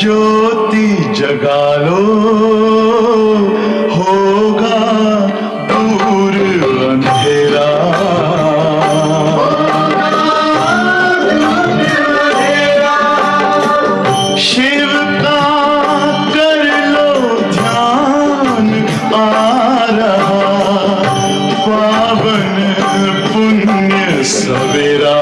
ज्योति जगा लो, होगा दूर अंधेरा। शिव का कर लो ध्यान, आ रहा पावन पुण्य सवेरा।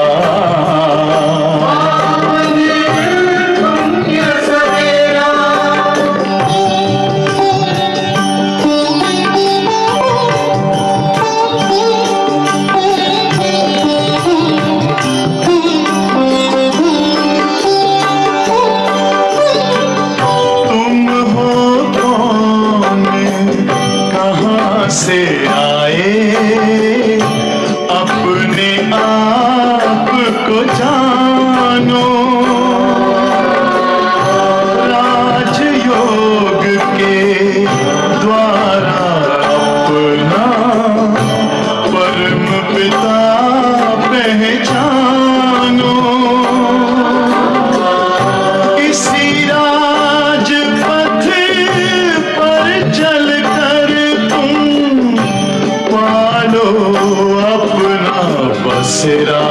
से आए अपने आप को जानो, राजयोग के द्वारा अपना परम पिता पहचानो। इसी राजपथ पर चल पालो अपना बसेरा।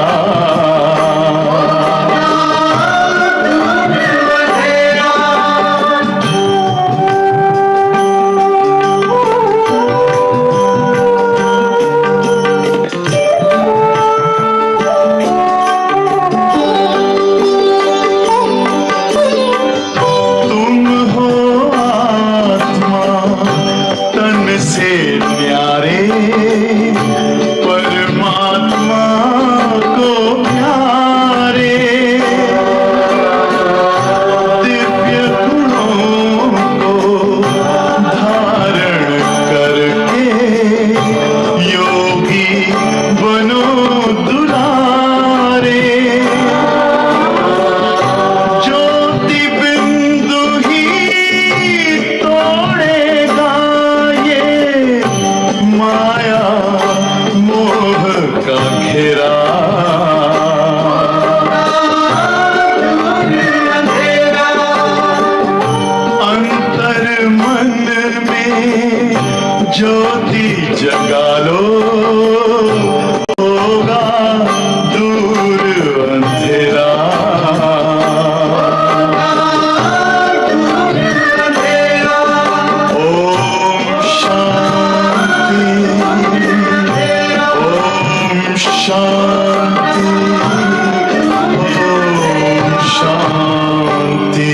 तुम हो आत्मा तन से न्यारे, परमात्मा को प्यारे। दिव्य गुणों को धारण करके योगी बनो दुलारे। ज्योति बिंदु ही तोड़ेगा ये माया मोह का घेरा। अंतर मन में ज्योति जगा लो, होगा दूर अंधेरा। ओम शांति, ओम शांति, ओम शांति।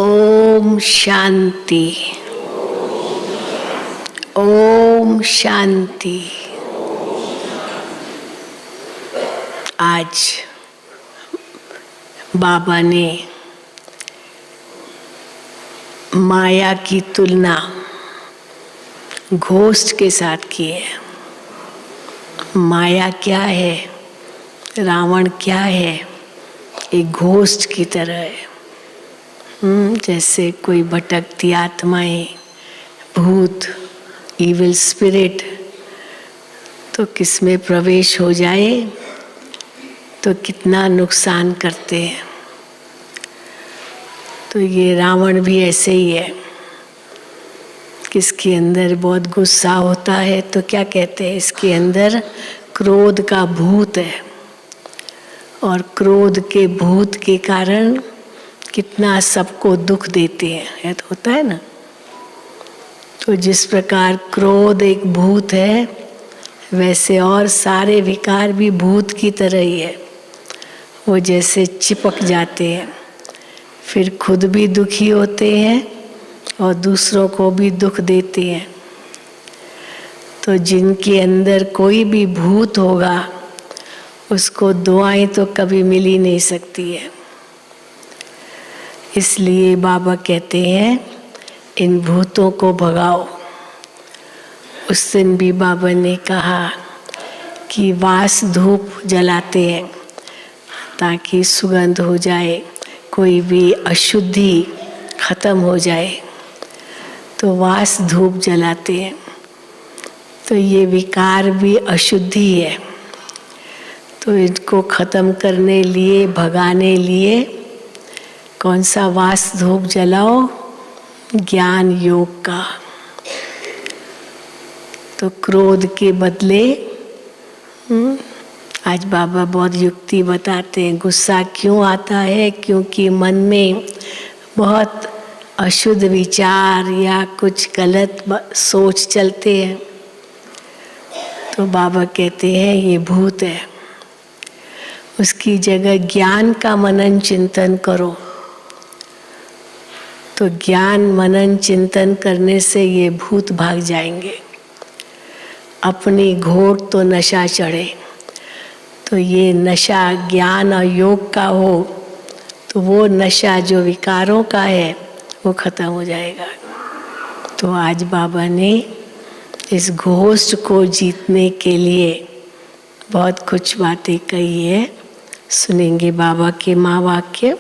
ओम शांति, ओम शांति। आज बाबा ने माया की तुलना घोस्ट के साथ की है। माया क्या है, रावण क्या है, एक घोस्ट की तरह है। जैसे कोई भटकती आत्माएं, भूत, इविल स्पिरिट तो किसमें प्रवेश हो जाए तो कितना नुकसान करते हैं। तो ये रावण भी ऐसे ही है, किसके अंदर बहुत गुस्सा होता है तो क्या कहते हैं, इसके अंदर क्रोध का भूत है, और क्रोध के भूत के कारण कितना सबको दुख देते हैं, ये तो होता है ना। तो जिस प्रकार क्रोध एक भूत है, वैसे और सारे विकार भी भूत की तरह ही है। वो जैसे चिपक जाते हैं, फिर खुद भी दुखी होते हैं और दूसरों को भी दुख देते हैं। तो जिनके अंदर कोई भी भूत होगा, उसको दुआएं तो कभी मिल ही नहीं सकती है। इसलिए बाबा कहते हैं इन भूतों को भगाओ। उस दिन भी बाबा ने कहा कि वास धूप जलाते हैं ताकि सुगंध हो जाए, कोई भी अशुद्धि खत्म हो जाए, तो वास धूप जलाते हैं। तो ये विकार भी अशुद्धि है, तो इनको खत्म करने लिए, भगाने लिए कौन सा वास धूप जलाओ? ज्ञान योग का। तो क्रोध के बदले आज बाबा बहुत युक्ति बताते हैं। गुस्सा क्यों आता है? क्योंकि मन में बहुत अशुद्ध विचार या कुछ गलत सोच चलते हैं। तो बाबा कहते हैं ये भूत है, उसकी जगह ज्ञान का मनन चिंतन करो। तो ज्ञान मनन चिंतन करने से ये भूत भाग जाएंगे। अपनी घोट तो नशा चढ़े, तो ये नशा ज्ञान और योग का हो तो वो नशा जो विकारों का है वो खत्म हो जाएगा। तो आज बाबा ने इस घोस्ट को जीतने के लिए बहुत कुछ बातें कही है। सुनेंगे बाबा के महावाक्य।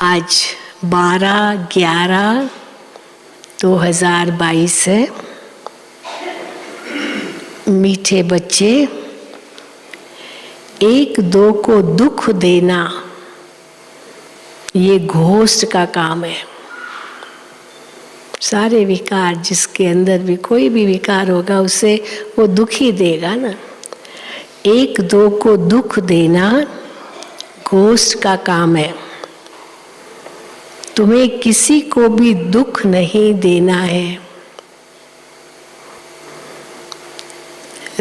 आज 12/11/2022 है। मीठे बच्चे, एक दो को दुख देना ये घोस्ट का काम है। सारे विकार, जिसके अंदर भी कोई भी विकार होगा उसे वो दुख ही देगा ना। एक दो को दुख देना घोस्ट का काम है। तुम्हें किसी को भी दुख नहीं देना है।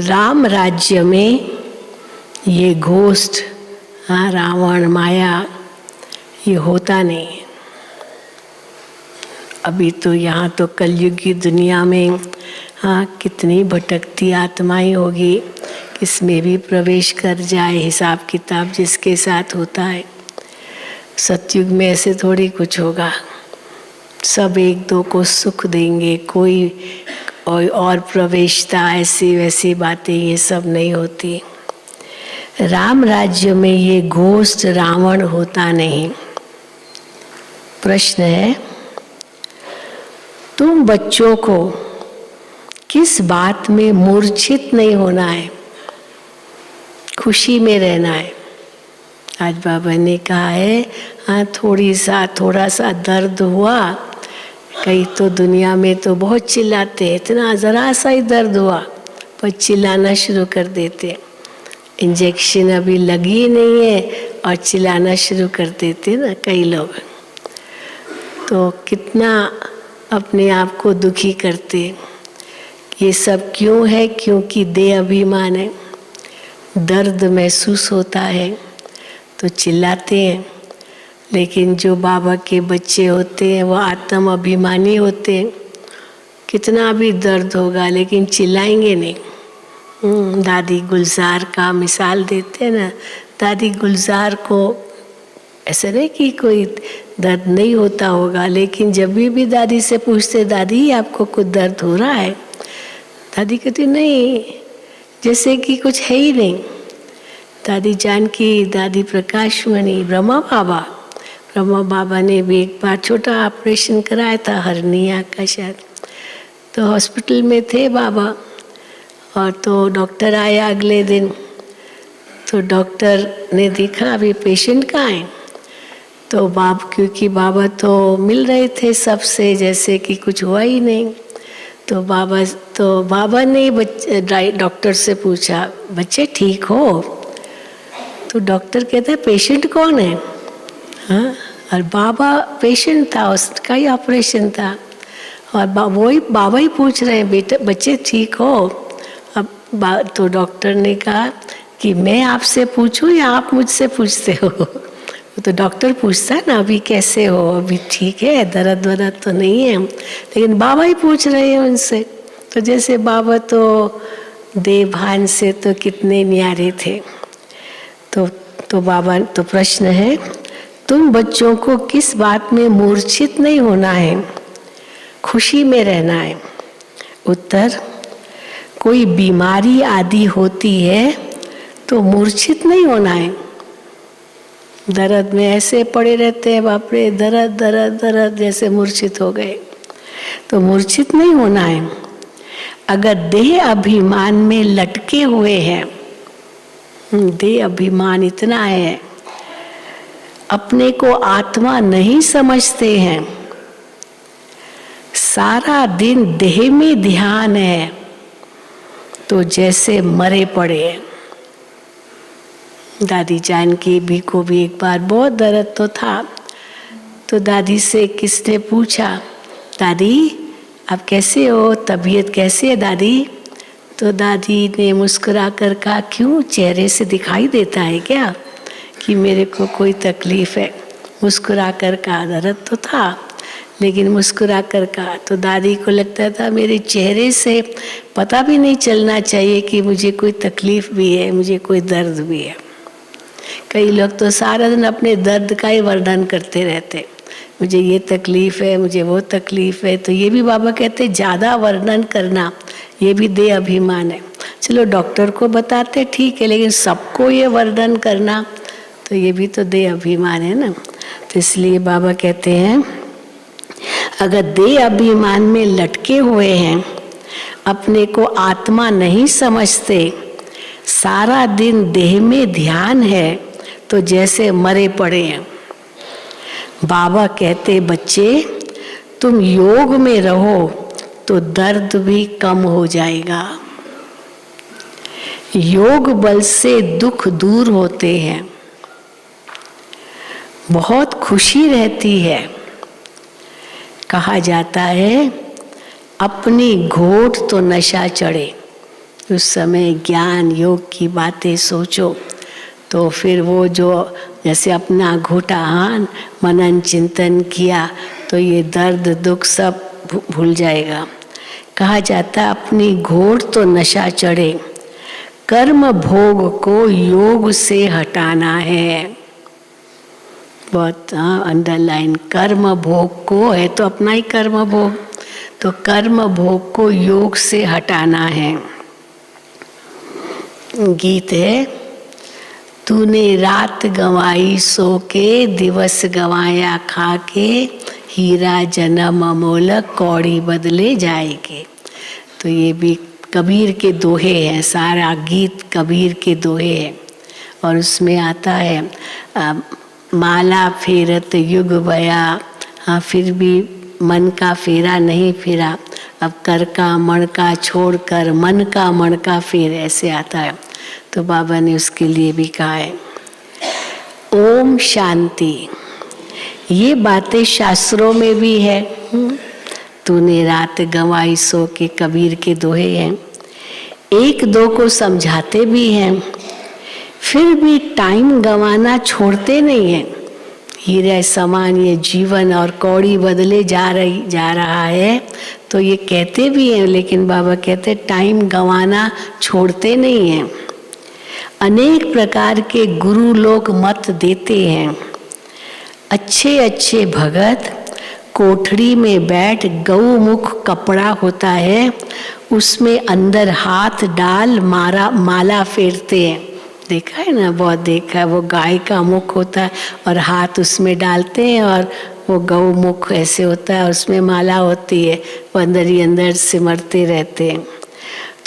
राम राज्य में ये घोस्ट, रावण, माया, ये होता नहीं है। अभी तो यहाँ तो कलयुग की दुनिया में कितनी भटकती आत्माएं होगी, किसमें भी प्रवेश कर जाए, हिसाब किताब जिसके साथ होता है। सतयुग में ऐसे थोड़ी कुछ होगा, सब एक दो को सुख देंगे, कोई और प्रवेशता, ऐसी वैसी बातें ये सब नहीं होती। राम राज्य में ये घोस्ट रावण होता नहीं। प्रश्न है, तुम बच्चों को किस बात में मूर्छित नहीं होना है, खुशी में रहना है। आज बाबा ने कहा है थोड़ा सा दर्द हुआ, कई तो दुनिया में तो बहुत चिल्लाते हैं, इतना ज़रा सा ही दर्द हुआ पर चिल्लाना शुरू कर देते। इंजेक्शन अभी लगी नहीं है और चिल्लाना शुरू कर देते ना कई लोग। तो कितना अपने आप को दुखी करते। ये सब क्यों है? क्योंकि देह अभिमान है, दर्द महसूस होता है तो चिल्लाते हैं। लेकिन जो बाबा के बच्चे होते हैं वो आत्म अभिमानी होते हैं, कितना भी दर्द होगा लेकिन चिल्लाएंगे नहीं। दादी गुलजार का मिसाल देते हैं ना। दादी गुलजार को ऐसा नहीं कि कोई दर्द नहीं होता होगा, लेकिन जब भी दादी से पूछते, दादी आपको कुछ दर्द हो रहा है? दादी कहती नहीं, जैसे कि कुछ है ही नहीं। दादी जानकी, दादी प्रकाशमणि, ब्रह्मा बाबा ने भी एक बार छोटा ऑपरेशन कराया था हर्निया का शायद, तो हॉस्पिटल में थे बाबा और तो डॉक्टर आया अगले दिन, तो डॉक्टर ने देखा अभी पेशेंट कहाँ है। तो क्योंकि बाबा तो मिल रहे थे सबसे जैसे कि कुछ हुआ ही नहीं। तो बाबा ने डॉक्टर से पूछा, बच्चे ठीक हो? तो डॉक्टर कहता है पेशेंट कौन है? हाँ, और बाबा पेशेंट था, उसका ही ऑपरेशन था। और वही बाबा ही पूछ रहे हैं, बेटा बच्चे ठीक हो? अब तो डॉक्टर ने कहा कि मैं आपसे पूछूं या आप मुझसे पूछते हो? तो डॉक्टर पूछता है ना, अभी कैसे हो, अभी ठीक है, दर्द वरद तो नहीं है, लेकिन बाबा ही पूछ रहे हैं उनसे। तो जैसे बाबा तो देवभान से तो कितने न्यारे थे। तो बाबा तो प्रश्न है, तुम बच्चों को किस बात में मूर्छित नहीं होना है, खुशी में रहना है? उत्तर, कोई बीमारी आदि होती है तो मूर्छित नहीं होना है। दर्द में ऐसे पड़े रहते हैं, बाप रे, दर्द दर्द दर्द, जैसे मूर्छित हो गए। तो मूर्छित नहीं होना है। अगर देह अभिमान में लटके हुए हैं, देह अभिमान इतना है, अपने को आत्मा नहीं समझते हैं, सारा दिन देह में ध्यान है, तो जैसे मरे पड़े हैं। दादी जानकी भी को भी एक बार बहुत दर्द तो था, तो दादी से किसने पूछा, दादी आप कैसे हो, तबीयत कैसी है दादी? तो दादी ने मुस्कुरा कर कहा, क्यों, चेहरे से दिखाई देता है क्या कि मेरे को कोई तकलीफ है? मुस्कुरा कर कहा, दर्द तो था लेकिन मुस्कुरा कर कहा। तो दादी को लगता था मेरे चेहरे से पता भी नहीं चलना चाहिए कि मुझे कोई तकलीफ भी है, मुझे कोई दर्द भी है। कई लोग तो सारा दिन अपने दर्द का ही वर्णन करते रहते, मुझे ये तकलीफ है, मुझे वो तकलीफ है। तो ये भी बाबा कहते ज़्यादा वर्णन करना ये भी देह अभिमान है। चलो डॉक्टर को बताते ठीक है, लेकिन सबको ये वर्णन करना तो ये भी तो देह अभिमान है ना। तो इसलिए बाबा कहते हैं, अगर देह अभिमान में लटके हुए हैं, अपने को आत्मा नहीं समझते, सारा दिन देह में ध्यान है, तो जैसे मरे पड़े हैं। बाबा कहते, बच्चे तुम योग में रहो तो दर्द भी कम हो जाएगा। योग बल से दुख दूर होते हैं, बहुत खुशी रहती है। कहा जाता है, अपनी घोट तो नशा चढ़े। उस समय ज्ञान योग की बातें सोचो तो फिर वो जो जैसे अपना घोटा मनन चिंतन किया तो ये दर्द दुख सब भूल जाएगा। कहा जाता है, अपनी घोट तो नशा चढ़े, कर्म भोग को योग से हटाना है। बहुत अंडरलाइन, कर्म भोग को है तो अपना ही कर्म भोग, तो कर्म भोग को योग से हटाना है। गीत है, तूने रात गंवाई सो के, दिवस गंवाया खा के, हीरा जन्म अमोलक कौड़ी बदले जाएगे। तो ये भी कबीर के दोहे हैं, सारा गीत कबीर के दोहे हैं। और उसमें आता है, माला फेरत युग बया, हाँ फिर भी मन का फेरा नहीं फिरा, अब कर का मण का छोड़कर मन का मण का फेर, ऐसे आता है। तो बाबा ने उसके लिए भी कहा है, ओम शांति। ये बातें शास्त्रों में भी है। तूने रात गंवाई सो के कबीर के दोहे हैं, एक दो को समझाते भी हैं, फिर भी टाइम गंवाना छोड़ते नहीं हैं। हीरे समान ये जीवन और कौड़ी बदले जा रहा है, तो ये कहते भी हैं, लेकिन बाबा कहते टाइम गंवाना छोड़ते नहीं हैं। अनेक प्रकार के गुरु लोग मत देते हैं। अच्छे अच्छे भगत कोठरी में बैठ गौमुख कपड़ा होता है, उसमें अंदर हाथ डाल माला फेरते हैं। देखा है ना, बहुत देखा है। वो गाय का मुख होता है और हाथ उसमें डालते हैं और वो गौमुख ऐसे होता है, उसमें माला होती है, वो अंदर ही अंदर सिमरते रहते हैं।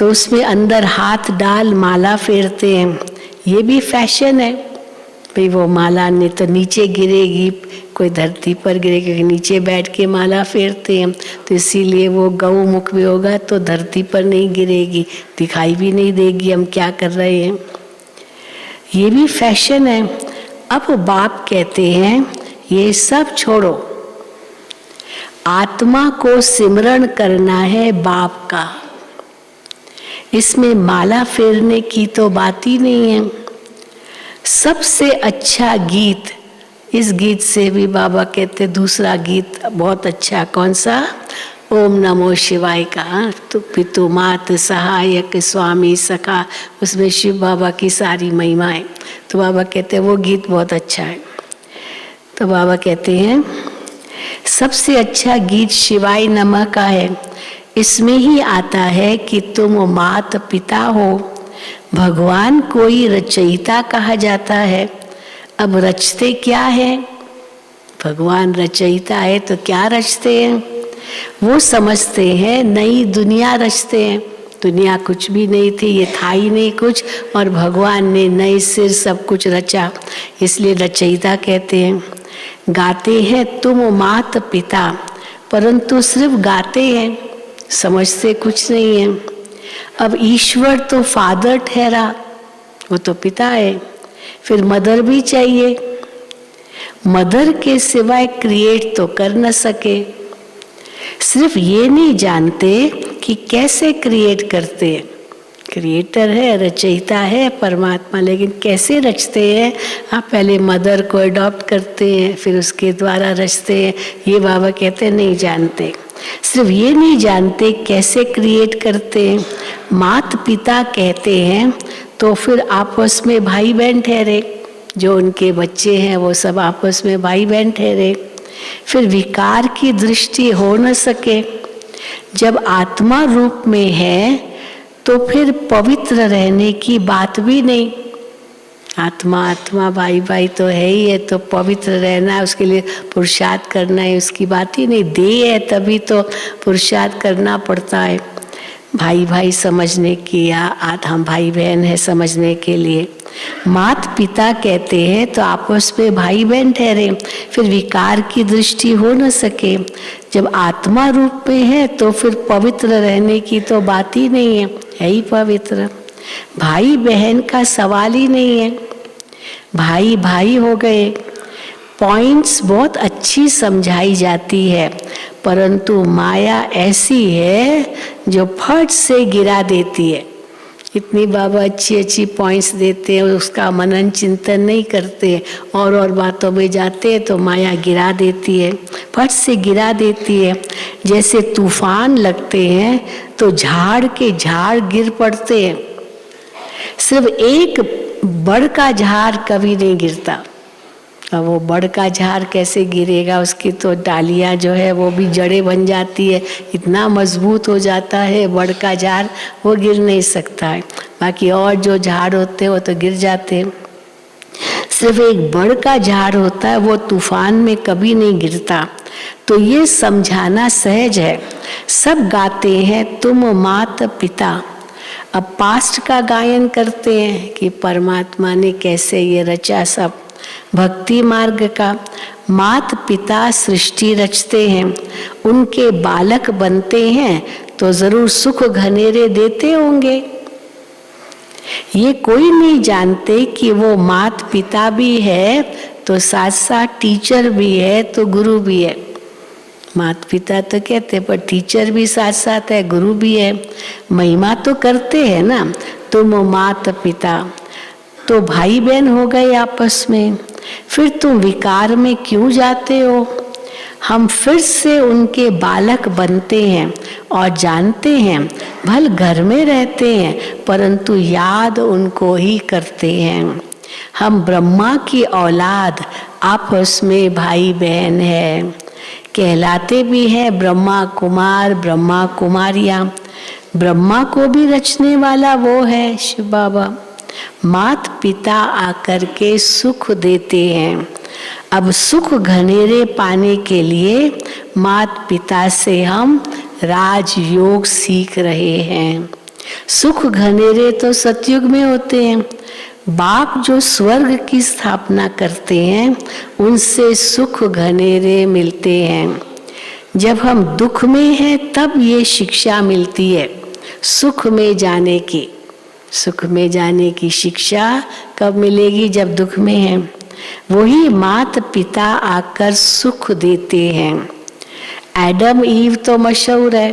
तो उसमें अंदर हाथ डाल माला फेरते हैं। ये भी फैशन है भाई, वो माला नहीं तो नीचे गिरेगी, कोई धरती पर गिरेगी, नीचे बैठ के माला फेरते हैं, तो इसीलिए वो गौमुख भी होगा तो धरती पर नहीं गिरेगी, दिखाई भी नहीं देगी हम क्या कर रहे हैं। ये भी फैशन है। अब बाप कहते हैं ये सब छोड़ो, आत्मा को सिमरण करना है बाप का। इसमें माला फेरने की तो बात ही नहीं है। सबसे अच्छा गीत, इस गीत से भी बाबा कहते दूसरा गीत बहुत अच्छा, कौन सा? ओम नमो शिवाय का, तो पितु मात सहायक स्वामी सखा, उसमें शिव बाबा की सारी महिमाएं। तो बाबा कहते हैं वो गीत बहुत अच्छा है। तो बाबा कहते हैं सबसे अच्छा गीत शिवाय नमः का है। इसमें ही आता है कि तुम मात पिता हो, भगवान कोई रचयिता कहा जाता है। अब रचते क्या है? भगवान रचयिता है तो क्या रचते हैं? वो समझते हैं नई दुनिया रचते हैं। दुनिया कुछ भी नहीं थी, ये था ही नहीं कुछ, और भगवान ने नए सिर सब कुछ रचा, इसलिए रचयिता कहते हैं। गाते हैं तुम मात पिता, परंतु सिर्फ गाते हैं, समझते कुछ नहीं है। अब ईश्वर तो फादर ठहरा, वो तो पिता है, फिर मदर भी चाहिए। मदर के सिवाय क्रिएट तो कर न सके। सिर्फ ये नहीं जानते कि कैसे क्रिएट करते हैं। क्रिएटर है, रचयिता है परमात्मा, लेकिन कैसे रचते हैं? आप पहले मदर को अडॉप्ट करते हैं, फिर उसके द्वारा रचते हैं। ये बाबा कहते हैं नहीं जानते। सिर्फ ये नहीं जानते कैसे क्रिएट करते हैं। मात पिता कहते हैं तो फिर आपस में भाई बहन ठहरे, जो उनके बच्चे हैं वो सब आपस में भाई बहन ठहरे। फिर विकार की दृष्टि हो न सके। जब आत्मा रूप में है तो फिर पवित्र रहने की बात भी नहीं। आत्मा आत्मा भाई भाई तो है ही है, तो पवित्र रहना है, उसके लिए पुरुषार्थ करना है, उसकी बात ही नहीं। देह है तभी तो पुरुषार्थ करना पड़ता है भाई भाई समझने की, या हम भाई बहन है समझने के लिए। मात पिता कहते हैं तो आपस में भाई बहन ठहरे, फिर विकार की दृष्टि हो न सके। जब आत्मा रूप में है तो फिर पवित्र रहने की तो बात ही नहीं है ही पवित्र। भाई बहन का सवाल ही नहीं है, भाई भाई हो गए। पॉइंट्स बहुत अच्छी समझाई जाती है, परंतु माया ऐसी है जो फट से गिरा देती है। इतनी बाबा अच्छी अच्छी पॉइंट्स देते हैं, उसका मनन चिंतन नहीं करते, और बातों में जाते हैं तो माया गिरा देती है, फट से गिरा देती है। जैसे तूफान लगते हैं तो झाड़ के झाड़ गिर पड़ते हैं, सिर्फ एक बड़ का झाड़ कभी नहीं गिरता। अब वो बड़ का झाड़ कैसे गिरेगा? उसकी तो डालियां जो है वो भी जड़ें बन जाती है, इतना मजबूत हो जाता है बड़ का झाड़, वो गिर नहीं सकता है। बाकी और जो झाड़ होते हैं वो तो गिर जाते हैं। सिर्फ एक बड़ का झाड़ होता है, वो तूफान में कभी नहीं गिरता। तो ये समझाना सहज है। सब गाते हैं तुम मात पिता। अब पास्ट का गायन करते हैं कि परमात्मा ने कैसे ये रचा सब। भक्ति मार्ग का मात पिता सृष्टि रचते हैं, उनके बालक बनते हैं तो जरूर सुख घनेरे देते होंगे। ये कोई नहीं जानते कि वो मात पिता भी है तो साथ साथ टीचर भी है तो गुरु भी है। माता पिता तो कहते पर टीचर भी साथ साथ है, गुरु भी है। महिमा तो करते हैं ना, तुम माता पिता तो भाई बहन हो गए आपस में। फिर तुम विकार में क्यों जाते हो? हम फिर से उनके बालक बनते हैं और जानते हैं भल घर में रहते हैं परंतु याद उनको ही करते हैं। हम ब्रह्मा की औलाद आपस में भाई बहन है, कहलाते भी हैं ब्रह्मा कुमार ब्रह्मा कुमारियां। ब्रह्मा को भी रचने वाला वो है शिव बाबा। मात पिता आकर के सुख देते हैं। अब सुख घनेरे पाने के लिए मात पिता से हम राजयोग सीख रहे हैं। सुख घनेरे तो सतयुग में होते हैं। बाप जो स्वर्ग की स्थापना करते हैं उनसे सुख घनेरे मिलते हैं। जब हम दुख में हैं तब ये शिक्षा मिलती है सुख में जाने की। सुख में जाने की शिक्षा कब मिलेगी? जब दुख में हैं। वही माता पिता आकर सुख देते हैं। एडम ईव तो मशहूर है,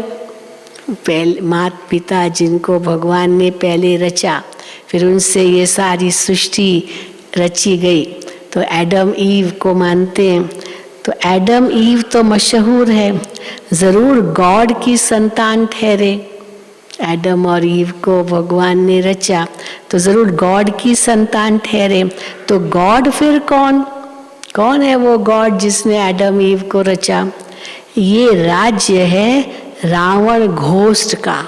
पहले माता पिता जिनको भगवान ने पहले रचा, फिर उनसे ये सारी सृष्टि रची गई, तो एडम ईव को मानते हैं। तो एडम ईव तो मशहूर है, जरूर गॉड की संतान ठहरे। एडम और ईव को भगवान ने रचा तो जरूर गॉड की संतान ठहरे। तो गॉड फिर कौन? कौन है वो गॉड जिसने एडम ईव को रचा? ये राज्य है रावण घोस्ट का।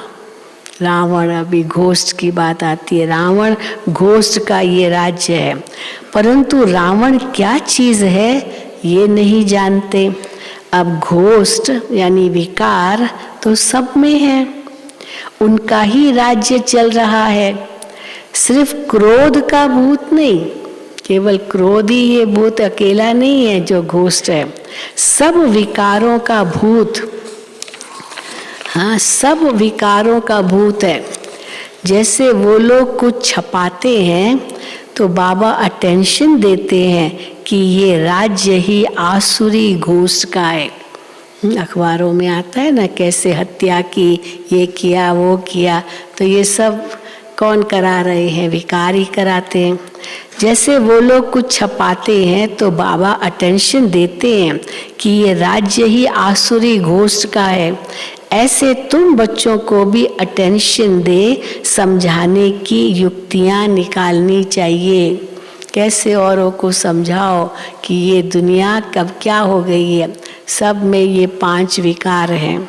रावण, अभी घोस्ट की बात आती है, रावण घोस्ट का ये राज्य है। परंतु रावण क्या चीज है ये नहीं जानते। अब घोस्ट यानी विकार तो सब में है, उनका ही राज्य चल रहा है। सिर्फ क्रोध का भूत नहीं, केवल क्रोध ही ये भूत अकेला नहीं है जो घोस्ट है, सब विकारों का भूत। हाँ, सब विकारों का भूत है। जैसे वो लोग कुछ छपाते हैं तो बाबा अटेंशन देते हैं कि ये राज्य ही आसुरी घोस्ट का है। अखबारों में आता है ना कैसे हत्या की, ये किया वो किया, तो ये सब कौन करा रहे हैं? विकारी कराते हैं। जैसे वो लोग कुछ छपाते हैं तो बाबा अटेंशन देते हैं कि ये राज्य ही आसुरी घोस्ट का है। ऐसे तुम बच्चों को भी अटेंशन दे, समझाने की युक्तियां निकालनी चाहिए। कैसे औरों को समझाओ कि ये दुनिया कब क्या हो गई है। सब में ये 5 विकार हैं।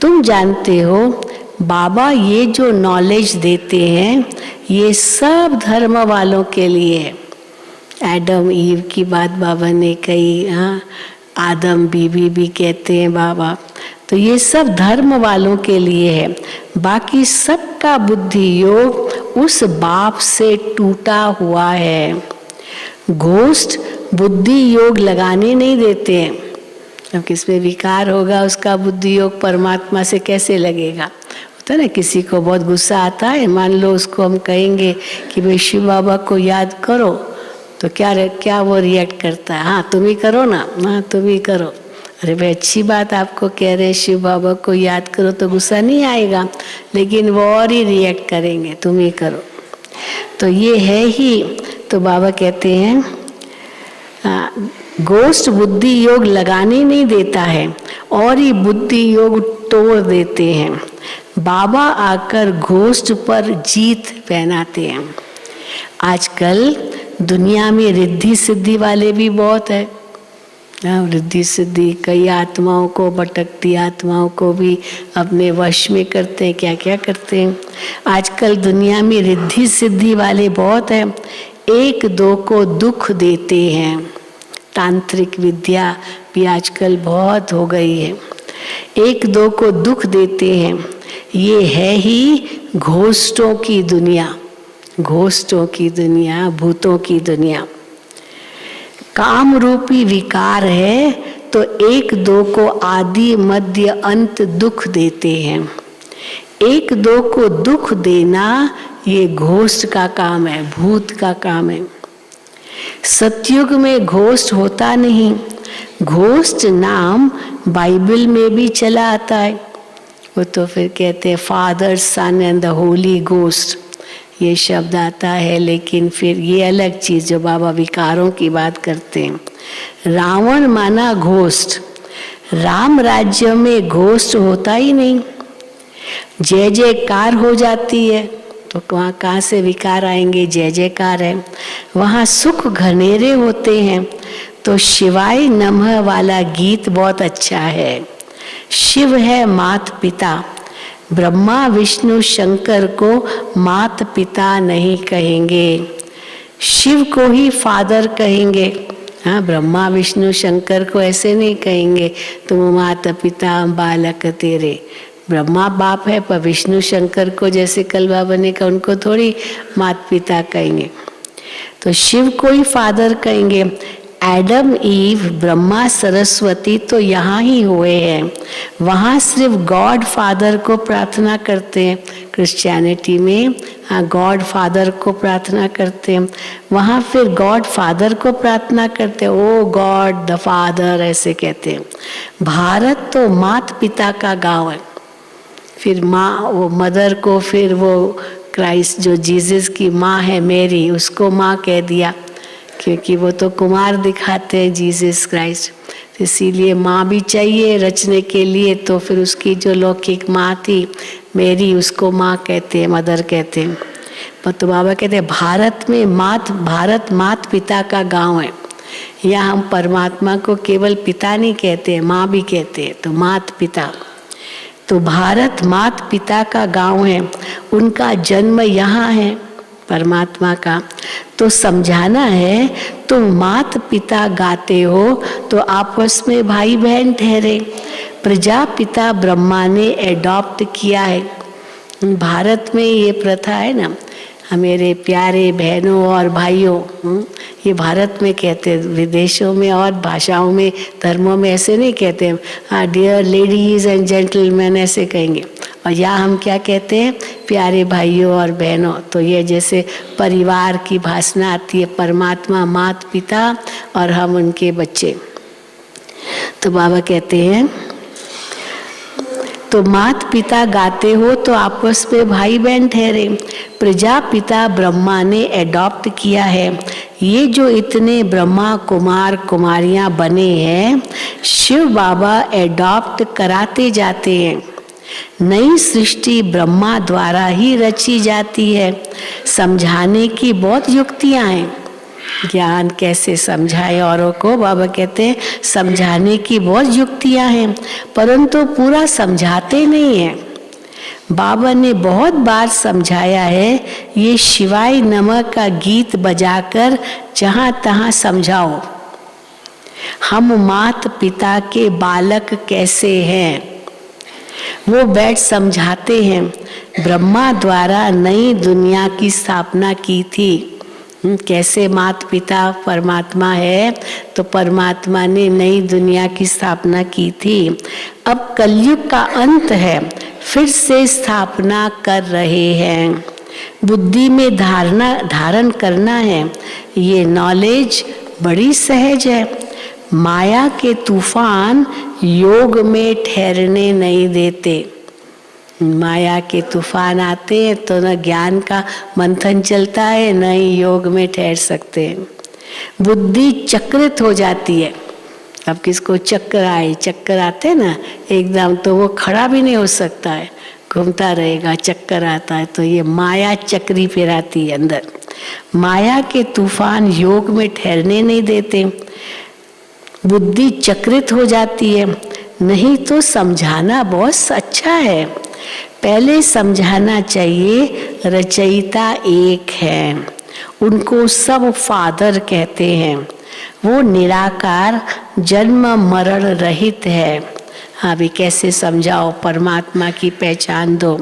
तुम जानते हो बाबा ये जो नॉलेज देते हैं ये सब धर्म वालों के लिए है। एडम ईव की बात बाबा ने कही, हाँ, आदम बीबी भी कहते हैं बाबा। तो ये सब धर्म वालों के लिए है। बाकी सबका बुद्धि योग उस बाप से टूटा हुआ है। घोस्ट बुद्धि योग लगाने नहीं देते हैं। अब किसमें विकार होगा उसका बुद्धि योग परमात्मा से कैसे लगेगा? होता है ना, किसी को बहुत गुस्सा आता है, मान लो उसको हम कहेंगे कि भाई शिव बाबा को याद करो, तो क्या वो रिएक्ट करता है? हाँ तुम ही करो ना, हाँ तुम ही करो। अरे भाई अच्छी बात आपको कह रहे हैं शिव बाबा को याद करो तो गुस्सा नहीं आएगा, लेकिन वो और ही रिएक्ट करेंगे, तुम ही करो। तो ये है ही। तो बाबा कहते हैं गोष्ठ बुद्धि योग लगाने नहीं देता है और ही बुद्धि योग तोड़ देते हैं। बाबा आकर घोष्ठ पर जीत पहनाते हैं। आजकल दुनिया में रिद्धि सिद्धि वाले भी बहुत है। रिद्धि सिद्धि कई आत्माओं को, भटकती आत्माओं को भी अपने वश में करते हैं। क्या क्या करते हैं आजकल दुनिया में? रिद्धि सिद्धि वाले बहुत है। एक दो को दुख देते हैं। तांत्रिक विद्या भी आजकल बहुत हो गई है। एक दो को दुख देते हैं। ये है ही घोष्टों की दुनिया, घोष्टों की दुनिया, भूतों की दुनिया। काम रूपी विकार है तो एक दो को आदि मध्य अंत दुख देते हैं। एक दो को दुख देना ये घोष्ट का काम है, भूत का काम है। सतयुग में घोष्ट होता नहीं। घोष्ट नाम बाइबल में भी चला आता है। वो तो फिर कहते हैं father son and the holy ghost, ये शब्द आता है। लेकिन फिर ये अलग चीज जो बाबा विकारों की बात करते हैं। रावण माना घोष्ट। राम राज्य में घोष्ट होता ही नहीं। जय जयकार हो जाती है तो वहाँ कहाँ से विकार आएंगे? जय जयकार है। वहाँ सुख घनेरे होते हैं। तो शिवाय नमः वाला गीत बहुत अच्छा है। शिव है मात पिता। ब्रह्मा विष्णु शंकर को मात पिता नहीं कहेंगे, शिव को ही फादर कहेंगे। हाँ, ब्रह्मा विष्णु शंकर को ऐसे नहीं कहेंगे तुम माता पिता बालक तेरे। ब्रह्मा बाप है, पर विष्णु शंकर को जैसे कल बाबा ने कहा उनको थोड़ी माता पिता कहेंगे, तो शिव को ही फादर कहेंगे। एडम ईव ब्रह्मा सरस्वती तो यहाँ ही हुए हैं, वहाँ सिर्फ गॉड फादर को प्रार्थना करते हैं। क्रिश्चियनिटी में हाँ गॉड फादर को प्रार्थना करते हैं, वहाँ फिर गॉड फादर को प्रार्थना करते हैं, ओ गॉड द फादर ऐसे कहते हैं। भारत तो माता पिता का गांव है, फिर माँ वो मदर को, फिर वो क्राइस्ट जो जीसस की माँ है मेरी, उसको माँ कह दिया क्योंकि वो तो कुमार दिखाते हैं जीसस क्राइस्ट, इसीलिए माँ भी चाहिए रचने के लिए। तो फिर उसकी जो लौकिक माँ थी मेरी, उसको माँ कहते हैं, मदर कहते हैं। पर तो बाबा कहते हैं भारत में भारत माता पिता का गांव है। यहाँ हम परमात्मा को केवल पिता नहीं कहते, माँ भी कहते हैं, तो माता पिता। तो भारत माता पिता का गांव है, उनका जन्म यहाँ है परमात्मा का। तो समझाना है, तुम माता पिता गाते हो तो आपस में भाई बहन ठहरे। प्रजापिता ब्रह्मा ने एडॉप्ट किया है। भारत में ये प्रथा है ना, मेरे प्यारे बहनों और भाइयों, ये भारत में कहते हैं, विदेशों में और भाषाओं में धर्मों में ऐसे नहीं कहते हैं। हाँ डियर लेडीज एंड जेंटलमैन ऐसे कहेंगे, और यहाँ हम क्या कहते हैं, प्यारे भाइयों और बहनों। तो ये जैसे परिवार की भाषा आती है, परमात्मा माता पिता और हम उनके बच्चे। तो बाबा कहते हैं तो माता पिता गाते हो तो आपस में भाई बहन ठहरे। प्रजापिता ब्रह्मा ने एडॉप्ट किया है। ये जो इतने ब्रह्मा कुमार कुमारियां बने हैं, शिव बाबा एडॉप्ट कराते जाते हैं। नई सृष्टि ब्रह्मा द्वारा ही रची जाती है। समझाने की बहुत युक्तियां हैं। ज्ञान कैसे समझाए औरों को, बाबा कहते हैं समझाने की बहुत युक्तियां हैं, परंतु पूरा समझाते नहीं हैं। बाबा ने बहुत बार समझाया है, ये शिवाय नमः का गीत बजाकर जहां तहां समझाओ। हम माता पिता के बालक कैसे हैं वो बैठ समझाते हैं। ब्रह्मा द्वारा नई दुनिया की स्थापना की थी। कैसे माता पिता परमात्मा है, तो परमात्मा ने नई दुनिया की स्थापना की थी। अब कलयुग का अंत है, फिर से स्थापना कर रहे हैं। बुद्धि में धारण करना है। ये नॉलेज बड़ी सहज है। माया के तूफान योग में ठहरने नहीं देते। माया के तूफान आते हैं तो न ज्ञान का मंथन चलता है, न ही योग में ठहर सकते हैं। बुद्धि चक्रित हो जाती है। अब किसको चक्कर आते हैं ना एकदम, तो वो खड़ा भी नहीं हो सकता है, घूमता रहेगा, चक्कर आता है। तो ये माया चक्री फिराती है अंदर। माया के तूफान योग में ठहरने नहीं देते। बुद्धि चक्रित हो जाती है। नहीं तो समझाना बहुत अच्छा है, पहले समझाना चाहिए। रचयिता एक है, उनको सब फादर कहते हैं। वो निराकार जन्म मरण रहित है। हाँ भी कैसे समझाओ, परमात्मा की पहचान दो।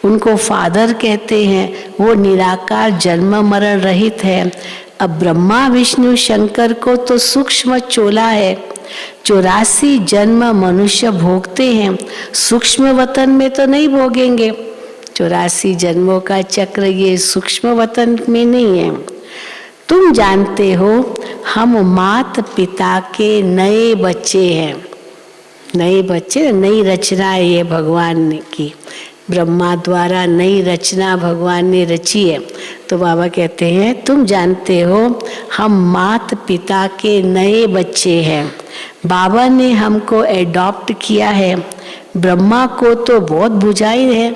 उनको फादर कहते हैं, वो निराकार जन्म मरण रहित है। अब ब्रह्मा विष्णु शंकर को तो सूक्ष्म चोला है। 84 जन्म मनुष्य भोगते हैं, सूक्ष्म वतन में तो नहीं भोगेंगे। 84 जन्मों का चक्र ये सूक्ष्म वतन में नहीं है। तुम जानते हो हम माता पिता के नए बच्चे हैं। नए बच्चे, नई रचना है ये भगवान की। ब्रह्मा द्वारा नई रचना भगवान ने रची है। तो बाबा कहते हैं तुम जानते हो हम माता पिता के नए बच्चे हैं। बाबा ने हमको एडॉप्ट किया है। ब्रह्मा को तो बहुत भुजाएं है,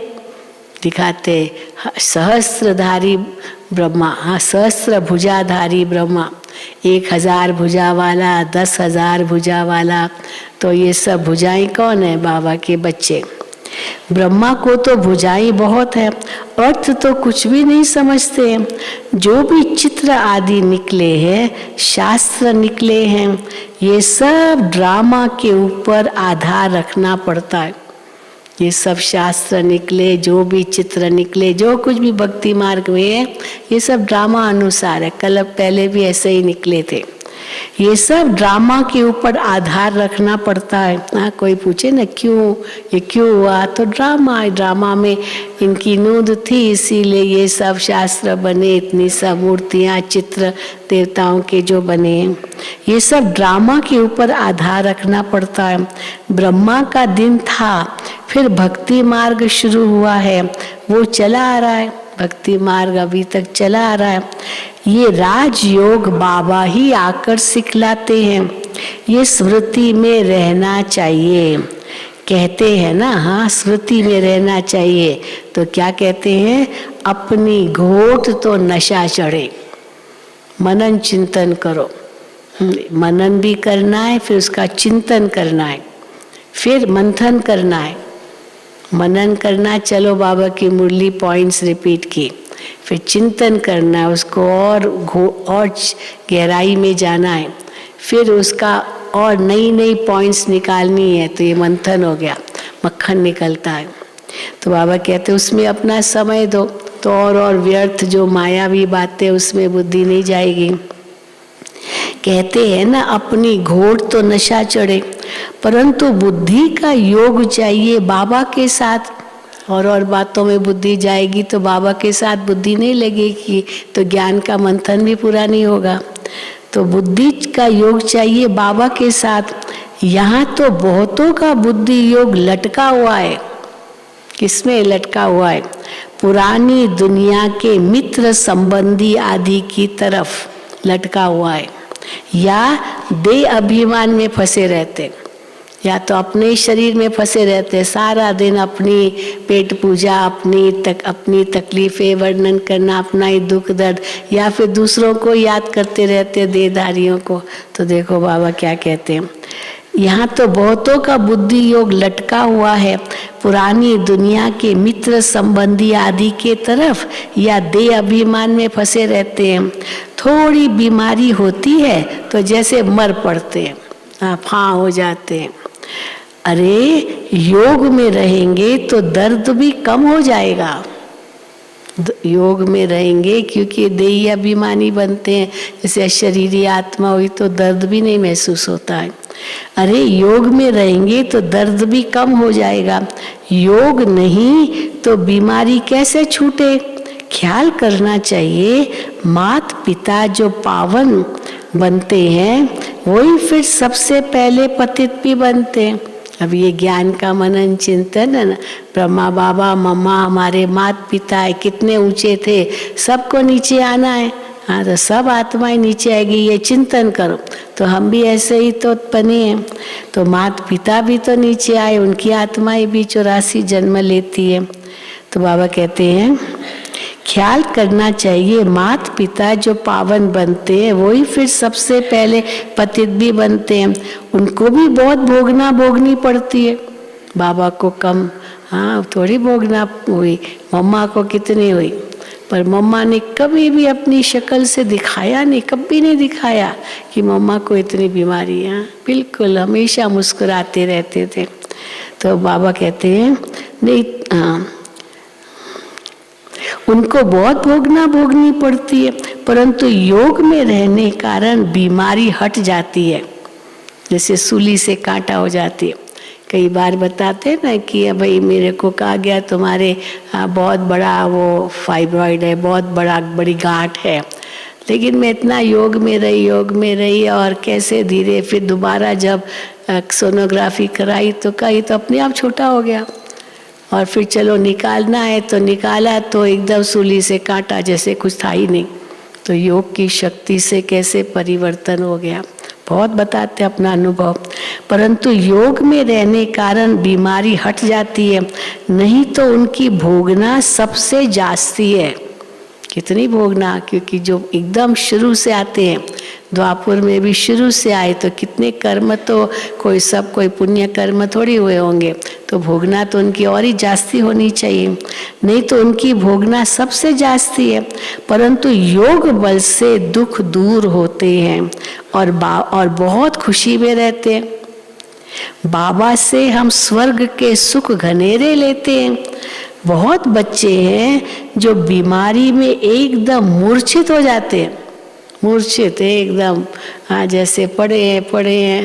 दिखाते सहस्त्रधारी ब्रह्मा। हाँ, सहस्त्र भुजाधारी ब्रह्मा, 1000 भुजा वाला, 10,000 भुजा वाला। तो ये सब भुजाएं कौन है? बाबा के बच्चे। ब्रह्मा को तो भुजाएं बहुत है, अर्थ तो कुछ भी नहीं समझते हैं। जो भी चित्र आदि निकले हैं, शास्त्र निकले हैं, ये सब ड्रामा के ऊपर आधार रखना पड़ता है। ये सब शास्त्र निकले, जो भी चित्र निकले, जो कुछ भी भक्ति मार्ग में है, ये सब ड्रामा अनुसार है। कल पहले भी ऐसे ही निकले थे। ये सब ड्रामा के ऊपर आधार रखना पड़ता है। हाँ, कोई पूछे ना क्यों ये क्यों हुआ, तो ड्रामा में इनकी नूंद थी, इसीलिए ये सब शास्त्र बने, इतनी सब मूर्तियाँ, चित्र देवताओं के जो बने, ये सब ड्रामा के ऊपर आधार रखना पड़ता है। ब्रह्मा का दिन था, फिर भक्ति मार्ग शुरू हुआ है, वो चला आ रहा है, भक्ति मार्ग अभी तक चला आ रहा है। ये राजयोग बाबा ही आकर सिखलाते हैं, ये स्मृति में रहना चाहिए। कहते हैं ना, हाँ स्मृति में रहना चाहिए, तो क्या कहते हैं, अपनी घोट तो नशा चढ़े, मनन चिंतन करो। मनन भी करना है, फिर उसका चिंतन करना है, फिर मंथन करना है। मनन करना, चलो बाबा की मुरली पॉइंट्स रिपीट की, फिर चिंतन करना है, उसको और गहराई में जाना है, फिर उसका और नई नई पॉइंट्स निकालनी है, तो ये मंथन हो गया, मक्खन निकलता है। तो बाबा कहते उसमें अपना समय दो, तो और व्यर्थ जो मायावी बातें, उसमें बुद्धि नहीं जाएगी। कहते हैं ना, अपनी घोट तो नशा चढ़े, परंतु बुद्धि का योग चाहिए बाबा के साथ। और बातों में बुद्धि जाएगी तो बाबा के साथ बुद्धि नहीं लगेगी, तो ज्ञान का मंथन भी पूरा नहीं होगा। तो बुद्धि का योग चाहिए बाबा के साथ। यहाँ तो बहुतों का बुद्धि योग लटका हुआ है। किसमें लटका हुआ है? पुरानी दुनिया के मित्र संबंधी आदि की तरफ लटका हुआ है, या देह अभिमान में फंसे रहते, या तो अपने शरीर में फंसे रहते, सारा दिन अपनी पेट पूजा, अपनी तकलीफें वर्णन करना, अपना ही दुख दर्द, या फिर दूसरों को याद करते रहते, देहधारियों को। तो देखो बाबा क्या कहते हैं, यहाँ तो बहुतों का बुद्धि योग लटका हुआ है पुरानी दुनिया के मित्र संबंधी आदि के तरफ, या देह अभिमान में फंसे रहते हैं। थोड़ी बीमारी होती है तो जैसे मर पड़ते हैं, फां हो जाते हैं। अरे योग में रहेंगे तो दर्द भी कम हो जाएगा। योग में रहेंगे क्योंकि देही अभिमानी बनते हैं, जैसे शरीरी आत्मा हुई तो दर्द भी नहीं महसूस होता है। अरे योग में रहेंगे तो दर्द भी कम हो जाएगा। योग नहीं तो बीमारी कैसे छूटे? ख्याल करना चाहिए, माता पिता जो पावन बनते हैं वही फिर सबसे पहले पतित भी बनते हैं। अब ये ज्ञान का मनन चिंतन है ना, ब्रह्मा बाबा मम्मा हमारे माता पिता है, कितने ऊंचे थे, सबको नीचे आना है। हाँ, तो सब आत्माएं नीचे आएगी, ये चिंतन करो। तो हम भी ऐसे ही तो बने हैं, तो माता पिता भी तो नीचे आए, उनकी आत्माएं भी 84 जन्म लेती है। तो बाबा कहते हैं ख्याल करना चाहिए, माता पिता जो पावन बनते हैं वही फिर सबसे पहले पतित भी बनते हैं। उनको भी बहुत भोगनी पड़ती है। बाबा को कम, हाँ थोड़ी भोगना हुई, मम्मा को कितनी हुई, पर मम्मा ने कभी भी अपनी शक्ल से दिखाया नहीं, कभी नहीं दिखाया कि मम्मा को इतनी बीमारी है। बिल्कुल हमेशा मुस्कुराते रहते थे। तो बाबा कहते हैं नहीं, उनको बहुत भोगनी पड़ती है, परंतु योग में रहने कारण बीमारी हट जाती है, जैसे सूली से कांटा हो जाती है। कई बार बताते हैं ना कि भाई मेरे को कहा गया तुम्हारे बहुत बड़ा वो फाइब्रॉइड है, बहुत बड़ी गांठ है, लेकिन मैं इतना योग में रही और कैसे धीरे फिर दोबारा जब सोनोग्राफी कराई तो कही तो अपने आप छोटा हो गया, और फिर चलो निकालना है तो निकाला तो एकदम सूली से काटा, जैसे कुछ था ही नहीं। तो योग की शक्ति से कैसे परिवर्तन हो गया, बहुत बताते अपना अनुभव। परंतु योग में रहने कारण बीमारी हट जाती है, नहीं तो उनकी भोगना सबसे जास्ती है। कितनी भोगना, क्योंकि जो एकदम शुरू से आते हैं, द्वापुर में भी शुरू से आए तो कितने कर्म, तो कोई पुण्य कर्म थोड़ी हुए होंगे, तो भोगना तो उनकी और ही जास्ती होनी चाहिए, नहीं तो उनकी भोगना सबसे जास्ती है। परंतु योग बल से दुख दूर होते हैं और बहुत खुशी में रहते हैं। बाबा से हम स्वर्ग के सुख घनेरे लेते हैं। बहुत बच्चे हैं जो बीमारी में एकदम मूर्छित हो जाते हैं, मूर्छित एकदम। हाँ, जैसे पड़े हैं,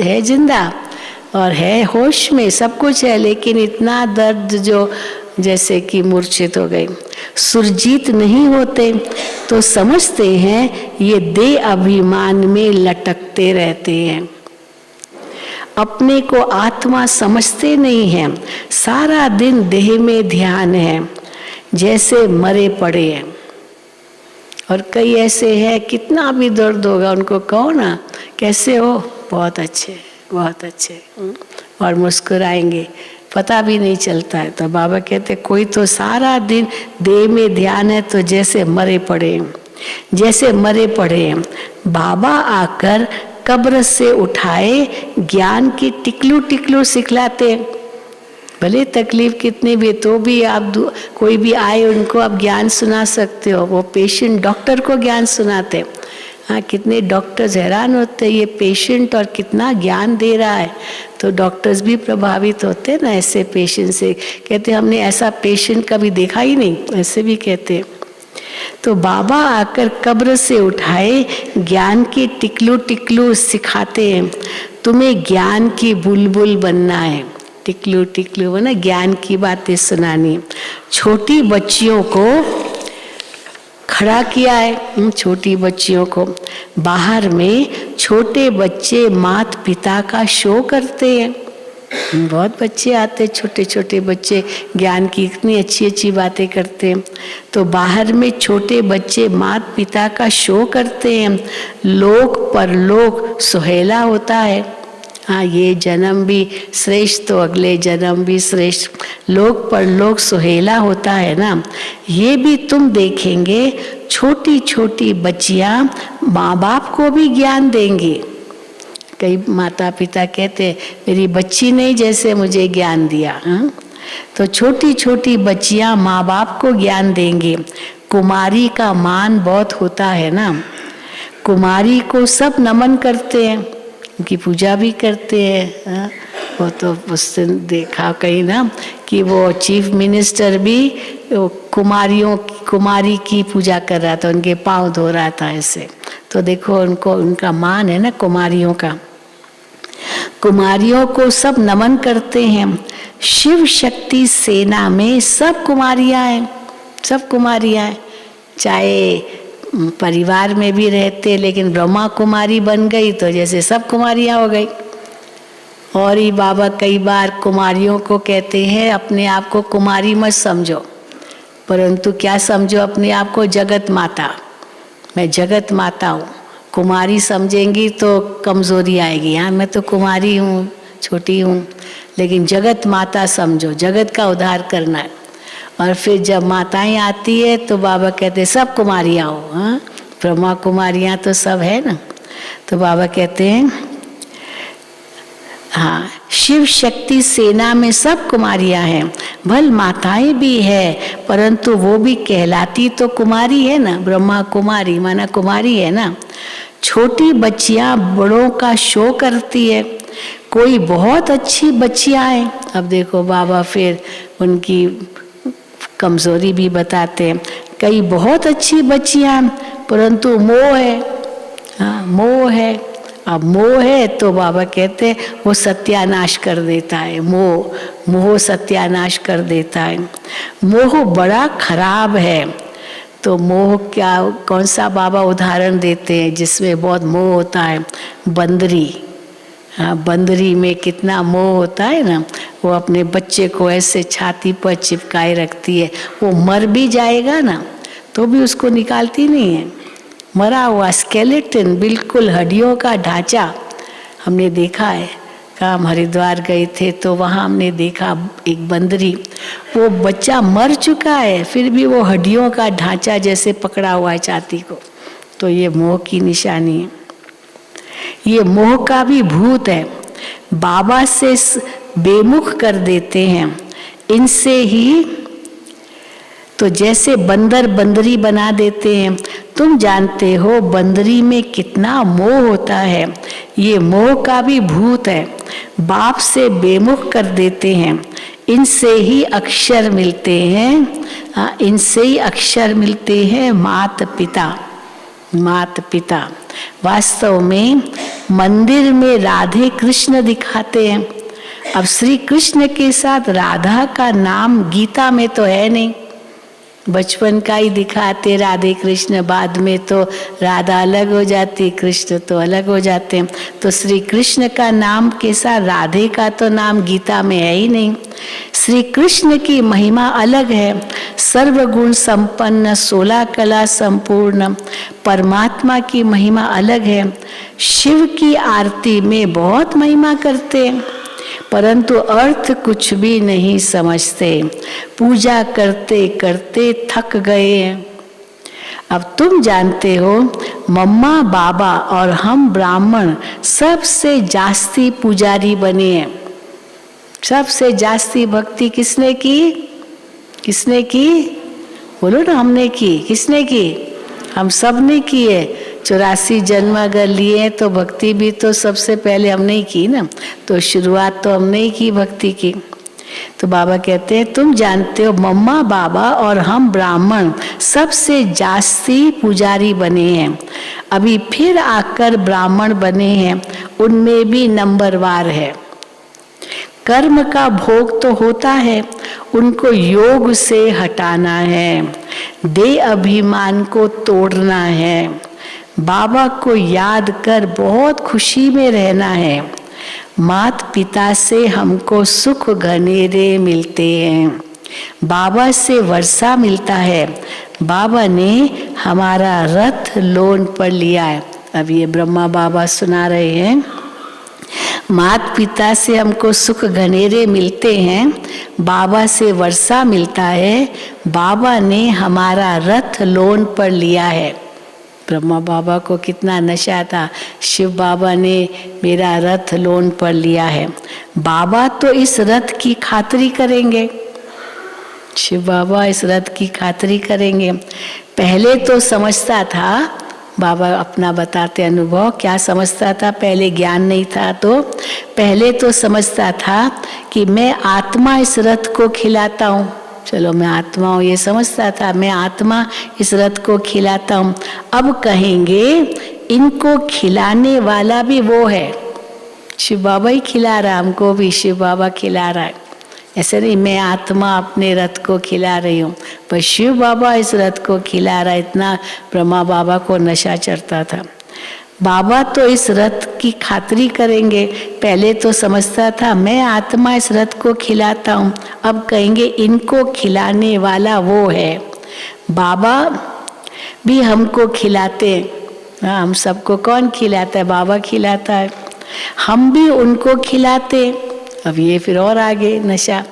है जिंदा और है होश में, सब कुछ है, लेकिन इतना दर्द जो जैसे कि मूर्छित हो गए। सुरजीत नहीं होते तो समझते हैं ये देह अभिमान में लटकते रहते हैं। अपने को आत्मा समझते नहीं हैं, सारा दिन देह में ध्यान है, जैसे मरे पड़े हैं। और कई ऐसे हैं, कितना भी दर्द होगा उनको कहो ना कैसे हो, बहुत अच्छे, बहुत अच्छे, और मुस्कुराएंगे, पता भी नहीं चलता है। तो बाबा कहते कोई तो सारा दिन देह में ध्यान है तो जैसे मरे पड़े हैं, जैसे मरे पड़े हैं। बाबा आकर कब्र से उठाए ज्ञान की टिकलू टिकलू सिखलाते हैं। भले तकलीफ कितनी भी, तो भी आप कोई भी आए उनको आप ज्ञान सुना सकते हो। वो पेशेंट डॉक्टर को ज्ञान सुनाते। हाँ, कितने डॉक्टर्स हैरान होते हैं, ये पेशेंट और कितना ज्ञान दे रहा है। तो डॉक्टर्स भी प्रभावित होते हैं ना ऐसे पेशेंट से, कहते हमने ऐसा पेशेंट कभी देखा ही नहीं, ऐसे भी कहते। तो बाबा आकर कब्र से उठाए ज्ञान की टिकलू टिकलू सिखाते हैं। तुम्हें ज्ञान की बुलबुल बनना है, टिकलू टिकलू बना, ज्ञान की बातें सुनानी। छोटी बच्चियों को खड़ा किया है, छोटी बच्चियों को। बाहर में छोटे बच्चे माता पिता का शो करते हैं। बहुत बच्चे आते, छोटे छोटे बच्चे ज्ञान की इतनी अच्छी अच्छी बातें करते हैं। तो बाहर में छोटे बच्चे माता पिता का शो करते हैं। लोक परलोक सुहेला होता है। हाँ, ये जन्म भी श्रेष्ठ तो अगले जन्म भी श्रेष्ठ, लोक परलोक सुहेला होता है ना। ये भी तुम देखेंगे, छोटी छोटी बच्चियां माँ बाप को भी ज्ञान देंगी। कई माता पिता कहते मेरी बच्ची ने जैसे मुझे ज्ञान दिया। हाँ? तो छोटी छोटी बच्चियां माँ बाप को ज्ञान देंगे। कुमारी का मान बहुत होता है ना, कुमारी को सब नमन करते हैं, उनकी पूजा भी करते हैं। हाँ? वो तो उससे देखा कहीं ना कि वो चीफ मिनिस्टर भी कुमारी की पूजा कर रहा था, उनके पाँव धो रहा था ऐसे। तो देखो उनको, उनका मान है ना कुमारियों का। कुमारियों को सब नमन करते हैं। शिव शक्ति सेना में सब कुमारियां हैं, सब कुमारियां हैं। चाहे परिवार में भी रहते, लेकिन ब्रह्मा कुमारी बन गई तो जैसे सब कुमारियां हो गई। और ही बाबा कई बार कुमारियों को कहते हैं अपने आप को कुमारी मत समझो, परंतु क्या समझो अपने आप को जगत माता। मैं जगत माता हूँ। कुमारी समझेंगी तो कमजोरी आएगी। हाँ, मैं तो कुमारी हूँ, छोटी हूँ, लेकिन जगत माता समझो, जगत का उद्धार करना है। और फिर जब माताएं आती है तो बाबा कहते सब कुमारियाँ हो। हाँ, ब्रह्मा कुमारियाँ तो सब है ना। तो बाबा कहते हैं हाँ, शिव शक्ति सेना में सब कुमारियां हैं। भल माताएं भी है, परंतु वो भी कहलाती तो कुमारी है ना। ब्रह्मा कुमारी माना कुमारी है ना। छोटी बच्चियां बड़ों का शो करती है। कोई बहुत अच्छी बच्चियां हैं। अब देखो बाबा फिर उनकी कमजोरी भी बताते हैं। कई बहुत अच्छी बच्चियां, परंतु मोह है। हाँ, मोह है। अब मोह है तो बाबा कहते वो सत्यानाश कर देता है। मोह सत्यानाश कर देता है। मोह बड़ा खराब है। तो मोह क्या, कौन सा बाबा उदाहरण देते हैं जिसमें बहुत मोह होता है? बंदरी। हाँ, बंदरी में कितना मोह होता है ना। वो अपने बच्चे को ऐसे छाती पर चिपकाए रखती है। वो मर भी जाएगा ना तो भी उसको निकालती नहीं है। मरा हुआ स्केलेटन, बिल्कुल हड्डियों का ढांचा हमने देखा है। हम हरिद्वार गए थे तो वहाँ हमने देखा एक बंदरी, वो बच्चा मर चुका है फिर भी वो हड्डियों का ढांचा जैसे पकड़ा हुआ है छाती को। तो ये मोह की निशानी है। ये मोह का भी भूत है। बाबा से बेमुख कर देते हैं। इनसे ही तो जैसे बंदर बंदरी बना देते हैं। तुम जानते हो बंदरी में कितना मोह होता है। ये मोह का भी भूत है। बाप से बेमुख कर देते हैं। इनसे ही अक्षर मिलते हैं, इनसे ही अक्षर मिलते हैं मात पिता। मात पिता वास्तव में मंदिर में राधे कृष्ण दिखाते हैं। अब श्री कृष्ण के साथ राधा का नाम गीता में तो है नहीं, बचपन का ही दिखाते राधे कृष्ण, बाद में तो राधा अलग हो जाती, कृष्ण तो अलग हो जाते हैं। तो श्री कृष्ण का नाम के साथ राधे का तो नाम गीता में है ही नहीं। श्री कृष्ण की महिमा अलग है, सर्वगुण संपन्न, 16 कला संपूर्ण। परमात्मा की महिमा अलग है। शिव की आरती में बहुत महिमा करते हैं, परंतु अर्थ कुछ भी नहीं समझते, पूजा करते करते थक गए हैं। अब तुम जानते हो मम्मा बाबा और हम ब्राह्मण सबसे जास्ती पुजारी बने हैं। सबसे जास्ती भक्ति किसने की? किसने की? बोलो ना, हमने की। किसने की? हम सब ने की है। 84 जन्म अगर लिए तो भक्ति भी तो सबसे पहले हमने ही की ना, तो शुरुआत तो हमने ही की भक्ति की। तो बाबा कहते हैं तुम जानते हो मम्मा बाबा और हम ब्राह्मण सबसे जास्ती पुजारी बने हैं। अभी फिर आकर ब्राह्मण बने हैं, उनमें भी नंबरवार है। कर्म का भोग तो होता है, उनको योग से हटाना है, देह अभिमान को तोड़ना है, बाबा को याद कर बहुत खुशी में रहना है। मात पिता से हमको सुख घनेरे मिलते हैं, बाबा से वर्षा मिलता है। बाबा ने हमारा रथ लोन पर लिया है। अब ये ब्रह्मा बाबा सुना रहे हैं, मात पिता से हमको सुख घनेरे मिलते हैं, बाबा से वर्षा मिलता है, बाबा ने हमारा रथ लोन पर लिया है। ब्रह्मा बाबा को कितना नशा था, शिव बाबा ने मेरा रथ लोन पर लिया है। बाबा तो इस रथ की खातिरी करेंगे, शिव बाबा इस रथ की खातिरी करेंगे। पहले तो समझता था, बाबा अपना बताते अनुभव, क्या समझता था? पहले ज्ञान नहीं था, तो पहले तो समझता था कि मैं आत्मा इस रथ को खिलाता हूँ। चलो मैं आत्मा हूँ ये समझता था, मैं आत्मा इस रथ को खिलाता हूँ। अब कहेंगे इनको खिलाने वाला भी वो है, शिव बाबा ही खिला रहा, हमको भी शिव बाबा खिला रहा है। ऐसे नहीं मैं आत्मा अपने रथ को खिला रही हूँ, पर शिव बाबा इस रथ को खिला रहा है। इतना ब्रह्मा बाबा को नशा चढ़ता था। बाबा तो इस रथ की खातिरी करेंगे। पहले तो समझता था मैं आत्मा इस रथ को खिलाता हूँ, अब कहेंगे इनको खिलाने वाला वो है। बाबा भी हमको खिलाते हैं, हाँ हम सबको कौन खिलाता है? बाबा खिलाता है। हम भी उनको खिलाते। अब ये फिर और आगे नशा,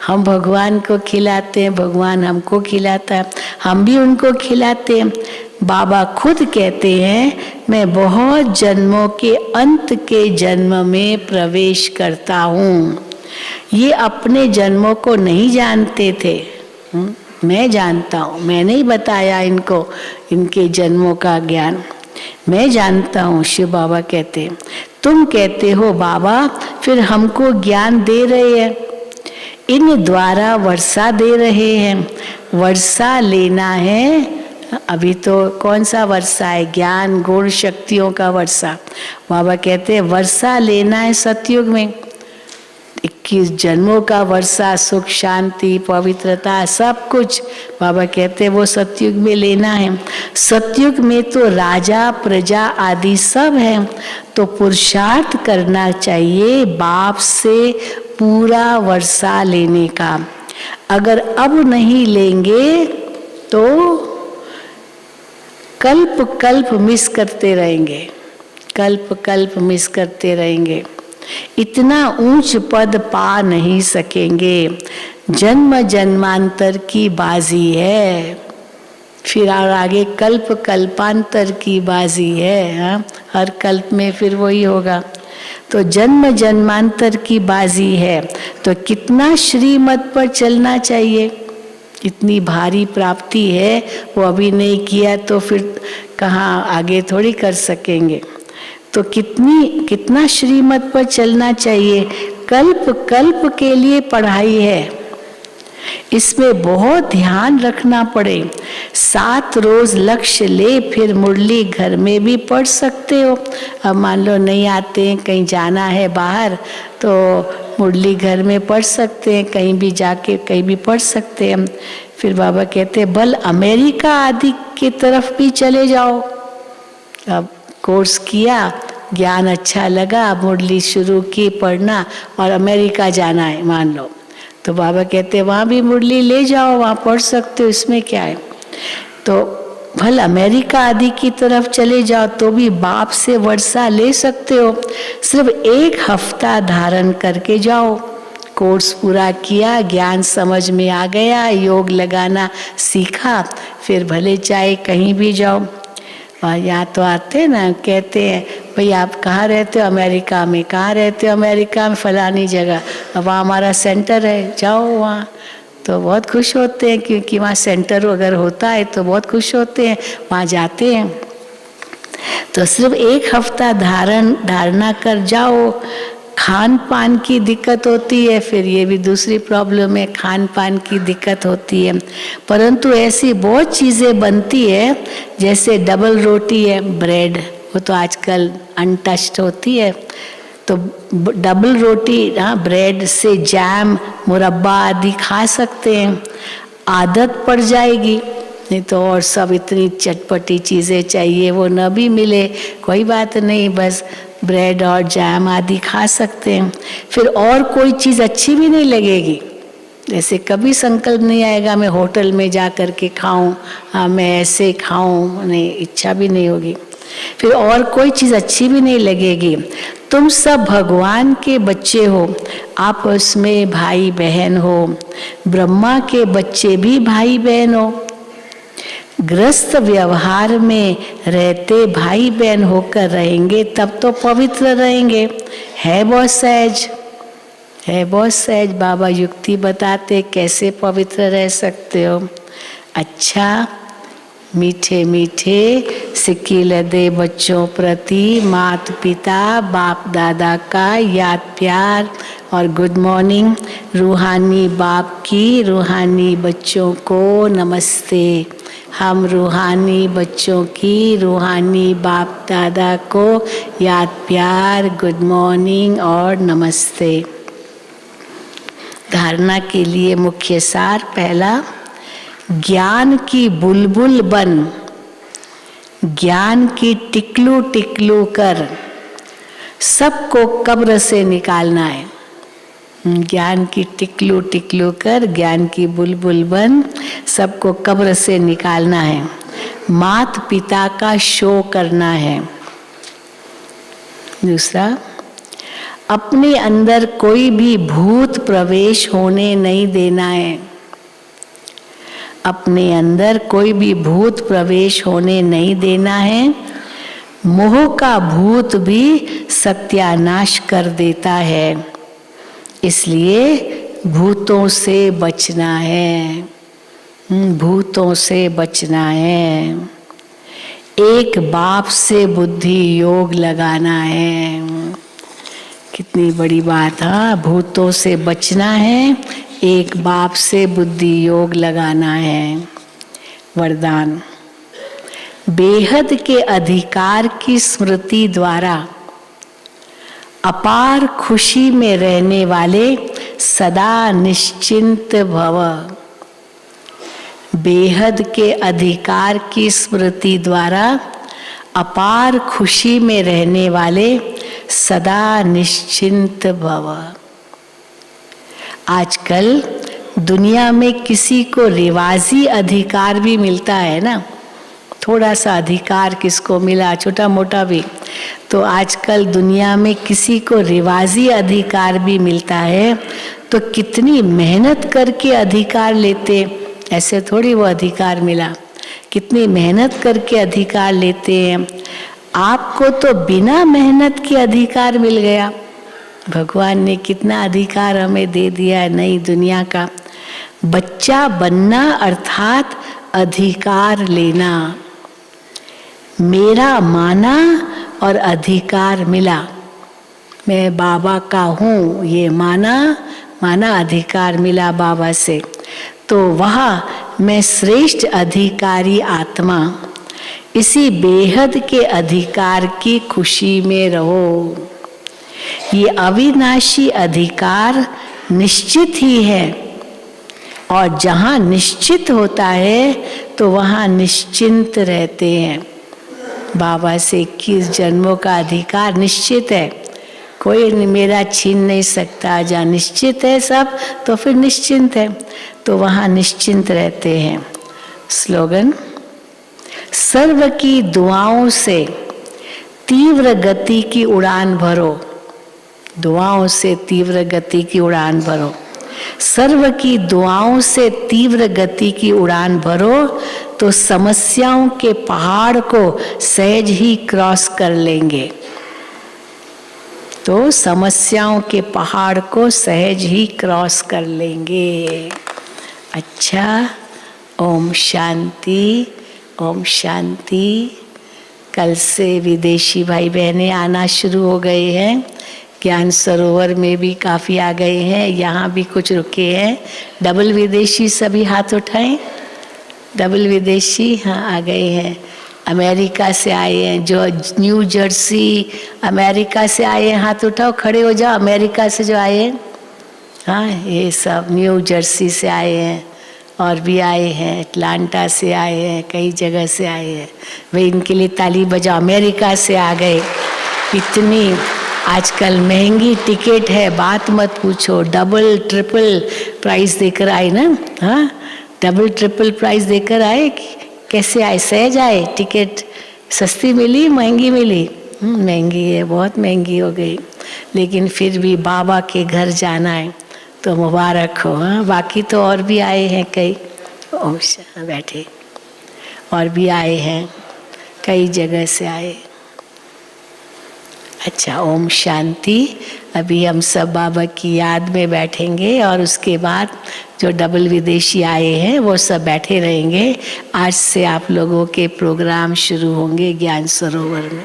हम भगवान को खिलाते हैं, भगवान हमको खिलाता है, हम भी उनको खिलाते हैं। बाबा खुद कहते हैं मैं बहुत जन्मों के अंत के जन्म में प्रवेश करता हूँ। ये अपने जन्मों को नहीं जानते थे, मैं जानता हूँ, मैंने ही बताया इनको इनके जन्मों का ज्ञान मैं जानता हूँ। शिव बाबा कहते हैं तुम कहते हो बाबा फिर हमको ज्ञान दे रहे हैं, इन द्वारा वर्षा दे रहे हैं, वर्षा लेना है। अभी तो कौन सा वर्षा है? ज्ञान गुण शक्तियों का वर्षा। बाबा कहते हैं वर्षा लेना है सतयुग में, 21 जन्मों का वर्षा, सुख शांति पवित्रता सब कुछ बाबा कहते हैं वो सतयुग में लेना है। सतयुग में तो राजा प्रजा आदि सब है, तो पुरुषार्थ करना चाहिए बाप से पूरा वर्षा लेने का। अगर अब नहीं लेंगे तो कल्प कल्प मिस करते रहेंगे, कल्प कल्प मिस करते रहेंगे, इतना ऊंच पद पा नहीं सकेंगे। जन्म जन्मांतर की बाजी है, फिर और आगे कल्प कल्पांतर की बाजी है। हाँ? हर कल्प में फिर वही होगा। तो जन्म जन्मांतर की बाजी है, तो कितना श्रीमत पर चलना चाहिए। इतनी भारी प्राप्ति है, वो अभी नहीं किया तो फिर कहाँ आगे थोड़ी कर सकेंगे। तो कितना श्रीमत पर चलना चाहिए। कल्प कल्प के लिए पढ़ाई है, इसमें बहुत ध्यान रखना पड़े। 7 रोज लक्ष्य ले, फिर मुरली घर में भी पढ़ सकते हो। अब मान लो नहीं आते हैं, कहीं जाना है बाहर, तो मुरली घर में पढ़ सकते हैं, कहीं भी जाके कहीं भी पढ़ सकते हैं। फिर बाबा कहते हैं बल अमेरिका आदि की तरफ भी चले जाओ। अब कोर्स किया, ज्ञान अच्छा लगा, मुरली शुरू की पढ़ना और अमेरिका जाना है मान लो, तो बाबा कहते हैं वहाँ भी मुरली ले जाओ, वहाँ पढ़ सकते हो, इसमें क्या है। तो भल अमेरिका आदि की तरफ चले जाओ तो भी बाप से वर्षा ले सकते हो। सिर्फ 1 हफ्ता धारण करके जाओ, कोर्स पूरा किया, ज्ञान समझ में आ गया, योग लगाना सीखा, फिर भले चाहे कहीं भी जाओ। और यहाँ तो आते हैं ना, कहते हैं भाई आप कहाँ रहते हो, अमेरिका में। कहाँ रहते हो, अमेरिका में, फलानी जगह, अब वहाँ हमारा सेंटर है, जाओ वहाँ। तो बहुत खुश होते हैं, क्योंकि वहाँ सेंटर अगर होता है तो बहुत खुश होते हैं, वहाँ जाते हैं। तो सिर्फ 1 हफ्ता धारणा कर जाओ। खान पान की दिक्कत होती है, फिर ये भी दूसरी प्रॉब्लम है, खान पान की दिक्कत होती है। परंतु ऐसी बहुत चीज़ें बनती है, जैसे डबल रोटी है, ब्रेड, वो तो आजकल अनटच्ड होती है। तो डबल रोटी, ब्रेड से जैम, मुरब्बा आदि खा सकते हैं, आदत पड़ जाएगी। नहीं तो और सब इतनी चटपटी चीज़ें चाहिए, वो न भी मिले कोई बात नहीं, बस ब्रेड और जैम आदि खा सकते हैं। फिर और कोई चीज़ अच्छी भी नहीं लगेगी, जैसे कभी संकल्प नहीं आएगा मैं होटल में जा कर के खाऊं, मैं ऐसे खाऊं, नहीं, इच्छा भी नहीं होगी। फिर और कोई चीज़ अच्छी भी नहीं लगेगी। तुम सब भगवान के बच्चे हो, आपस में भाई बहन हो, ब्रह्मा के बच्चे भी भाई बहन हो। ग्रस्त व्यवहार में रहते भाई बहन होकर रहेंगे तब तो पवित्र रहेंगे। है बहुत सहज, है बहुत सहज। बाबा युक्ति बताते कैसे पवित्र रह सकते हो। अच्छा, मीठे मीठे सिक्की लदे बच्चों प्रति माता पिता बाप दादा का याद प्यार और गुड मॉर्निंग। रूहानी बाप की रूहानी बच्चों को नमस्ते। हम रूहानी बच्चों की रूहानी बाप दादा को याद प्यार, गुड मॉर्निंग और नमस्ते। धारणा के लिए मुख्य सार, पहला, ज्ञान की बुलबुल बन, ज्ञान की टिकलू टिकलू कर, सबको कब्र से निकालना है। ज्ञान की टिकलू टिकलू कर, ज्ञान की बुलबुल बन, सबको कब्र से निकालना है। मात पिता का शो करना है। दूसरा, अपने अंदर कोई भी भूत प्रवेश होने नहीं देना है। अपने अंदर कोई भी भूत प्रवेश होने नहीं देना है। मोह का भूत भी सत्यानाश कर देता है, इसलिए भूतों से बचना है। भूतों से बचना है। एक बाप से बुद्धि योग लगाना है। कितनी बड़ी बात, हाँ, भूतों से बचना है, एक बाप से बुद्धि योग लगाना है। वरदान, बेहद के अधिकार की स्मृति द्वारा अपार खुशी में रहने वाले सदा निश्चिंत भव। बेहद के अधिकार की स्मृति द्वारा अपार खुशी में रहने वाले सदा निश्चिंत भव। आजकल दुनिया में किसी को रिवाजी अधिकार भी मिलता है ना, थोड़ा सा अधिकार किसको मिला, छोटा मोटा भी, तो आजकल दुनिया में किसी को रिवाजी अधिकार भी मिलता है, तो कितनी मेहनत करके अधिकार लेते, ऐसे थोड़ी वो अधिकार मिला, कितनी मेहनत करके अधिकार लेते हैं। आपको तो बिना मेहनत के अधिकार मिल गया। भगवान ने कितना अधिकार हमें दे दिया है नई दुनिया का। बच्चा बनना अर्थात अधिकार लेना, मेरा माना और अधिकार मिला, मैं बाबा का हूँ ये माना अधिकार मिला बाबा से, तो वह मैं श्रेष्ठ अधिकारी आत्मा, इसी बेहद के अधिकार की खुशी में रहो। ये अविनाशी अधिकार निश्चित ही है, और जहाँ निश्चित होता है तो वहाँ निश्चिंत रहते हैं। बाबा से 21 जन्मों का अधिकार निश्चित है, कोई मेरा छीन नहीं सकता। जहाँ निश्चित है सब तो फिर निश्चिंत है, तो वहाँ निश्चिंत रहते हैं। स्लोगन, सर्व की दुआओं से तीव्र गति की उड़ान भरो, दुआओं से तीव्र गति की उड़ान भरो, सर्व की दुआओं से तीव्र गति की उड़ान भरो, तो समस्याओं के पहाड़ को सहज ही क्रॉस कर लेंगे, तो समस्याओं के पहाड़ को सहज ही क्रॉस कर लेंगे। अच्छा, ओम शांति, ओम शांति। कल से विदेशी भाई बहनें आना शुरू हो गए हैं, ज्ञान सरोवर में भी काफ़ी आ गए हैं, यहाँ भी कुछ रुके हैं। डबल विदेशी सभी हाथ उठाएं, डबल विदेशी हाँ आ गए हैं। अमेरिका से आए हैं, जो न्यू जर्सी अमेरिका से आए हैं हाथ उठाओ, खड़े हो जाओ। अमेरिका से जो आए हैं, हाँ ये सब न्यू जर्सी से आए हैं, और भी आए हैं, अटलांटा से आए हैं, कई जगह से आए हैं। वे इनके लिए ताली बजाओ, अमेरिका से आ गए। इतनी आजकल महंगी टिकट है, बात मत पूछो, डबल ट्रिपल प्राइस देकर आए ना, हाँ डबल ट्रिपल प्राइस देकर आए। कैसे आए? सहज आए? टिकट सस्ती मिली महंगी मिली? महंगी है, बहुत महंगी हो गई, लेकिन फिर भी बाबा के घर जाना है तो मुबारक हो। हाँ बाकी तो और भी आए हैं कई, बैठे और भी आए हैं, कई जगह से आए। अच्छा, ओम शांति। अभी हम सब बाबा की याद में बैठेंगे, और उसके बाद जो डबल विदेशी आए हैं वो सब बैठे रहेंगे। आज से आप लोगों के प्रोग्राम शुरू होंगे ज्ञान सरोवर में।